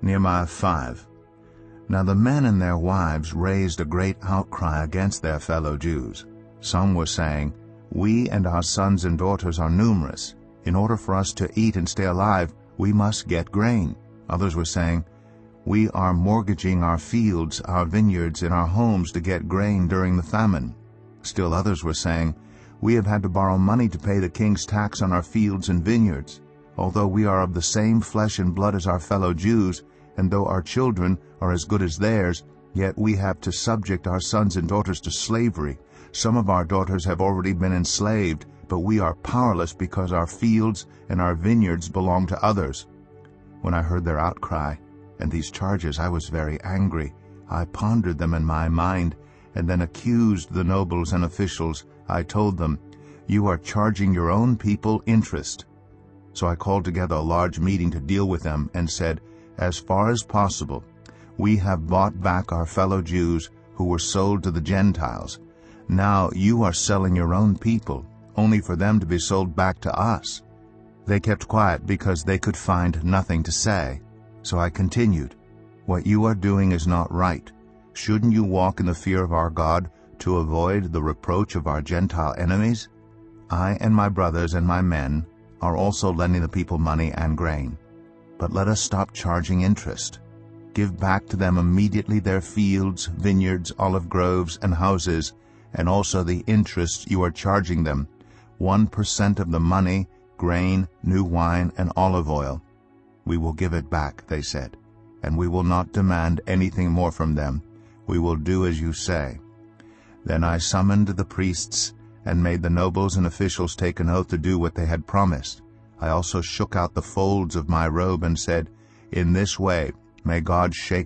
Nehemiah 5. Now the men and their wives raised a great outcry against their fellow Jews. Some were saying, "We and our sons and daughters are numerous. In order for us to eat and stay alive, we must get grain." Others were saying, "We are mortgaging our fields, our vineyards, and our homes to get grain during the famine." Still others were saying, "We have had to borrow money to pay the king's tax on our fields and vineyards. Although we are of the same flesh and blood as our fellow Jews, and though our children are as good as theirs, yet we have to subject our sons and daughters to slavery. Some of our daughters have already been enslaved, but we are powerless because our fields and our vineyards belong to others." When I heard their outcry and these charges, I was very angry. I pondered them in my mind, and then accused the nobles and officials. I told them, "You are charging your own people interest." So I called together a large meeting to deal with them and said, "As far as possible, we have bought back our fellow Jews who were sold to the Gentiles. Now you are selling your own people, only for them to be sold back to us." They kept quiet because they could find nothing to say. So I continued, "What you are doing is not right. Shouldn't you walk in the fear of our God to avoid the reproach of our Gentile enemies? I and my brothers and my men are also lending the people money and grain. But let us stop charging interest. Give back to them immediately their fields, vineyards, olive groves, and houses, and also the interest you are charging them, 1% of the money, grain, new wine, and olive oil." "We will give it back," they said, "and we will not demand anything more from them. We will do as you say." Then I summoned the priests and made the nobles and officials take an oath to do what they had promised. I also shook out the folds of my robe and said, "In this way may God shake